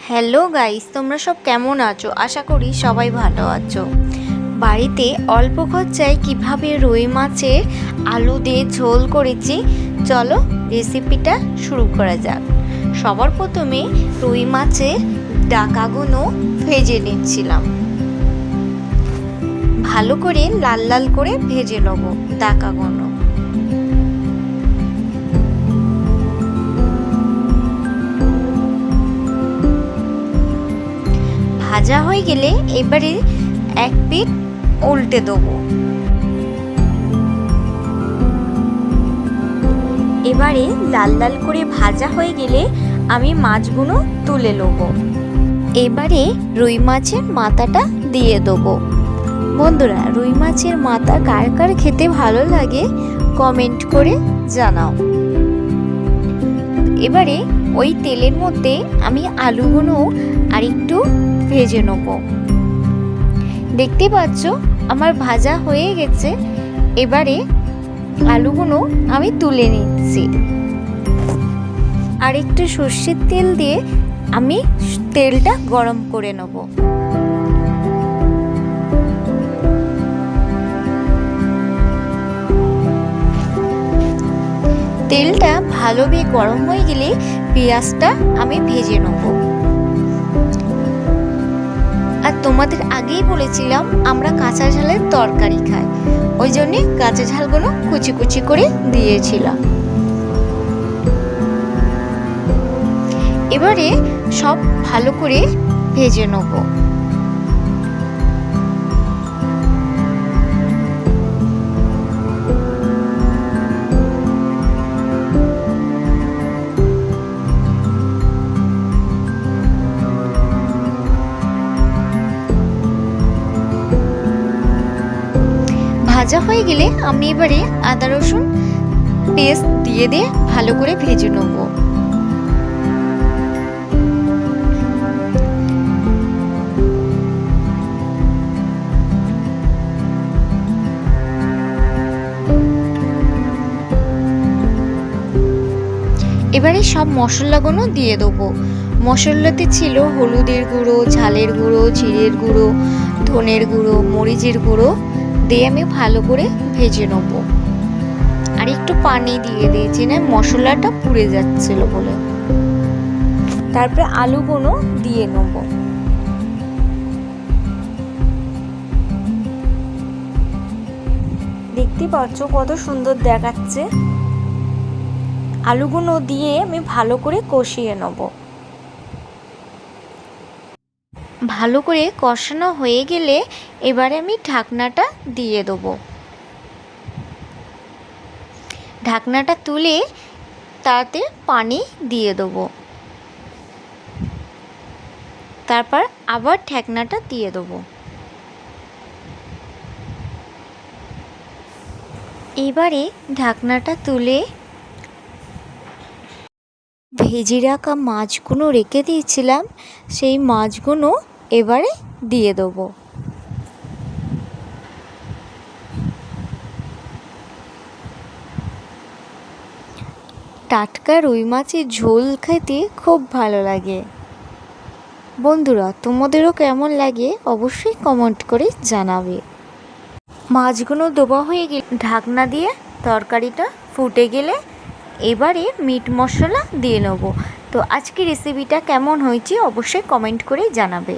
Hello guys, তোমরা সব কেমন আছো? আশা করি সবাই ভালো আছো। বাড়িতে অল্প খরচায় কিভাবে রুই মাছের আলু দিয়ে ঝোল করেছি, চলো রেসিপিটা শুরু করা যাক। সবার প্রথমে রুই মাছের ডাকাগুলো ভেজে নিচ্ছিলাম। ভালো করে লাল লাল করে ভেজে নেব ডাকাগুলো। ভাজা হয়ে গেলে এবারে এক পিঠ উল্টে দেবো। এবারে লাল লাল করে ভাজা হয়ে গেলে আমি মাছগুলো তুলে নেব। এবারে রুই মাছের মাথাটা দিয়ে দেবো। বন্ধুরা, রুই মাছের মাথা কার কার খেতে ভালো লাগে কমেন্ট করে জানাও। এবারে ওই তেলের মধ্যে আমি আলুগুলো আরেকটু ভেজে নেব। দেখতে পাচ্ছ আমার ভাজা হয়ে গেছে। এবারে আলুগুলো আমি তুলে নিচ্ছি। আর একটু সর্ষের তেল দিয়ে আমি তেলটা গরম করে নেব। তেলটা ভালোভাবে গরম হয়ে গেলে পেঁয়াজটা আমি ভেজে নেব। আর তোমাদের আগেই বলেছিলাম আমরা কাঁচা ঝালের তরকারি খাই, ওই জন্যে কাঁচা ঝালগুলো কুচি কুচি করে দিয়েছিলাম। এবারে সব ভালো করে ভেজে নেব। ভাজা হয়ে গেলে আমি এবারে আদা রসুন পেস্ট দিয়ে ভালো করে ভেজে নেব। এবারে সব মশলাগুলো দিয়ে দেবো। মশলাতে ছিল হলুদের গুঁড়ো, ঝালের গুঁড়ো, জিরের গুঁড়ো, ধনের গুঁড়ো, মরিচের গুঁড়ো দিয়ে আমি ভালো করে ভেজে নেব। আর একটু পানি দিয়ে দিয়েছি, না মশলাটা পুড়ে যাচ্ছিল বলে। তারপরে আলুগুলো দিয়ে নেব। দেখতে পাচ্ছ কত সুন্দর দেখাচ্ছে। আলুগুলো দিয়ে আমি ভালো করে কষিয়ে নেব। ভালো করে কষানো হয়ে গেলে এবারে আমি ঢাকনাটা দিয়ে দেবো। ঢাকনাটা তুলে তাতে পানি দিয়ে দেবো। তারপর আবার ঢাকনাটা দিয়ে দেবো। এবারে ঢাকনাটা তুলে ভেজে রাখা মাছগুলো রেখে দিয়েছিলাম, সেই মাছগুলো এবারে দিয়ে দেবো। টাটকা রুই মাছের ঝোল খেতে খুব ভালো লাগে। বন্ধুরা, তোমাদেরও কেমন লাগে অবশ্যই কমেন্ট করে জানাবে। মাছগুলো দেওয়া হয়ে গেলে ঢাকনা দিয়ে তরকারিটা ফুটে গেলে এবারে মিট মশলা দিয়ে নেব। তো আজকে রেসিপিটা কেমন হয়েছে অবশ্যই কমেন্ট করে জানাবে।